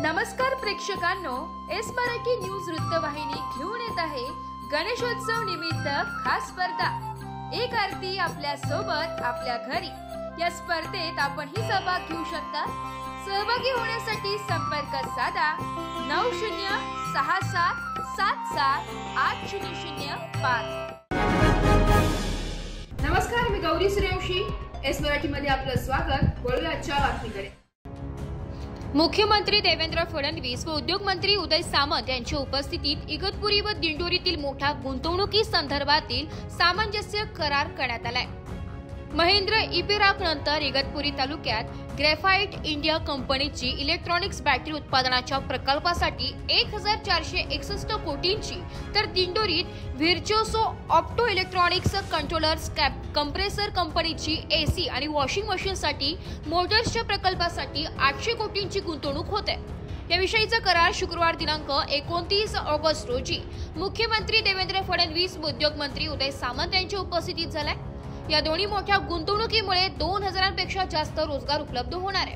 नमस्कार प्रेक्षकांनो, S Marathi news वृत्तवाहिनी घेऊन येत आहे गणेशोत्सव निमित्त खास स्पर्धा एक आरती आपल्या सोबत आपल्या घरी। या स्पर्धेत आपण ही सहभाग घेऊ शकता। सहभागी होण्यासाठी संपर्क साधा 9067778005। नमस्कार, मी गौरी सूर्यवंशी, एस मराठी मध्ये आपलं स्वागत। वळूया आजच्या बातमीकडे। मुख्यमंत्री देवेंद्र फडणवीस व उद्योग मंत्री उदय सामंत यांच्या उपस्थितीत इगतपुरी व दिंडोरीतील मोठा गुंतवणुकी संदर्भातील सामंजस्य करार करण्यात आलाय। महिंद्र इपिराक नंतर इगतपुरी तालुक्यात ग्रेफाइट इंडिया कंपनीची इलेक्ट्रॉनिक्स बॅटरी उत्पादनाच्या प्रकल्पासाठी 1461 कोटींची, तर दिंडोरीत व्हिर्च्युओसो ऑप्टो इलेक्ट्रॉनिक्स कंट्रोलर्स कंप्रेसर कंपनीची एसी आणि वॉशिंग मशीनसाठी मोटर्सच्या प्रकल्पासाठी 800 कोटींची गुंतवणूक होते। याविषयीचा करार शुक्रवार दिनांक 29 ऑगस्ट रोजी मुख्यमंत्री देवेंद्र फडणवीस व उद्योग मंत्री उदय सामंत यांच्या उपस्थितीत झालाय। या दोन्ही मोठ्या गुंतवणुकीमुळे 2000पेक्षा जास्त रोजगार उपलब्ध होणार आहे।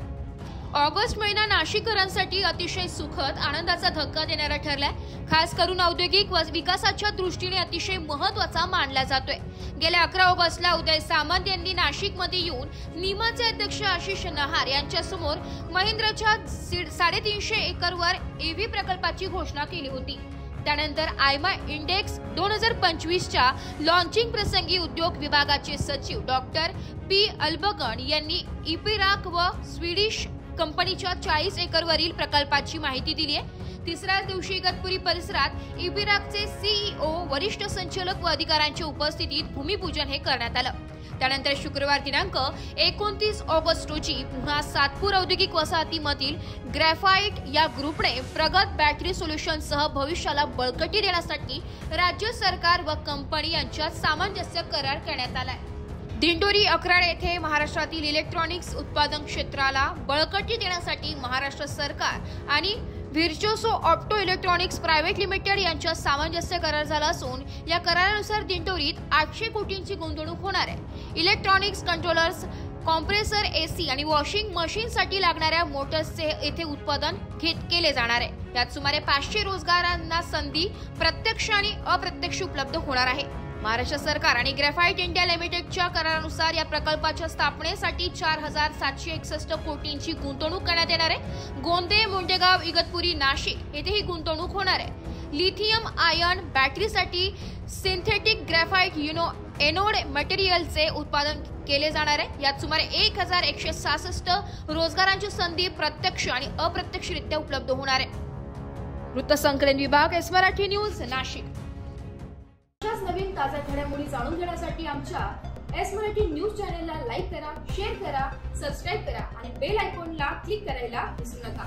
ऑगस्ट महिना नाशिककरांसाठी अतिशय सुखद आनंदाचा धक्का देणारा ठरलाय। खास करून औद्योगिक विकासाच्या दृष्टीने अतिशय महत्त्वाचा मानला जातोय। गेल्या 11 ऑगस्टला उदय सामंत यांनी नाशिकमध्ये येऊन निमाचे अध्यक्ष आशिष नहार यांच्या समोर महिंद्राच्या 350 एकरवर एव्ही प्रकल्पाची घोषणा केली होती। त्यानंतर आयमा इंडेक्स 2025च्या लॉन्चिंग प्रसंगी उद्योग विभागाचे सचिव डॉक्टर पी अल्बगण यांनी इपिराक व स्वीडिश कंपनीच्या 40 एकरवरील प्रकल्पाची माहिती दिली आहे। तिसऱ्याच दिवशी इगतपुरी परिसरात इपिराकचे सीईओ, वरिष्ठ संचालक व अधिकाऱ्यांच्या उपस्थितीत भूमिपूजन हे करण्यात आलं। त्यानंतर शुक्रवार दिनांक 29 ऑगस्ट रोजी पुन्हा सातपूर औद्योगिक वसाहतीमधील ग्रेफाइट या ग्रुपने प्रगत बॅटरी सोल्युशनसह भविष्याला बळकटी देण्यासाठी राज्य सरकार व कंपनी यांच्यात सामंजस्य करार करण्यात आलाय। दिंडोरी अखराड येथे महाराष्ट्रातील इलेक्ट्रॉनिक्स उत्पादन क्षेत्राला बळकटी देण्यासाठी महाराष्ट्र सरकार आणि व्हिर्च्युओसो ऑप्टो इलेक्ट्रॉनिक्स प्रायव्हेट लिमिटेड यांच्यात सामंजस्य करार झाला असून या करारानुसार दिंडोरीत 800 कोटींची गुंतवणूक होणार आहे। इलेक्ट्रॉनिक्स कंट्रोलर्स, कॉम्प्रेसर, एसी आणि वॉशिंग मशीनसाठी लागणाऱ्या मोटर्सचे येथे उत्पादन केले जाणार आहे। यात सुमारे 500 रोजगारांना संधी प्रत्यक्ष आणि अप्रत्यक्ष उपलब्ध होणार आहे। महाराष्ट्र सरकार आणि ग्रेफाइट इंडिया लिमिटेडच्या करारानुसार या प्रकल्पाच्या स्थापनेसाठी 4761 कोटींची गुंतवणूक करण्यात येणार आहे। गोंदे, मुंडेगाव, इगतपुरी, नाशिक येथे ही गुंतवणूक होणार आहे। लिथियम आयन बॅटरीसाठी सिंथेटिक ग्रेफाइट एनोड मटेरियलचे उत्पादन केले जाणार आहे। यात सुमारे 1166 रोजगारांची संधी प्रत्यक्ष आणि अप्रत्यक्षरित्या उपलब्ध होणार आहे। वृत्तसंकलन विभाग, एस मराठी न्यूज, नाशिक। नवीन ताज्या घडामोडी जाणून घेण्यासाठी आमच्या एस मराठी न्यूज चॅनलला लाईक करा, शेअर करा, सबस्क्राइब करा आणि बेल आयकॉनला क्लिक करायला विसरू नका।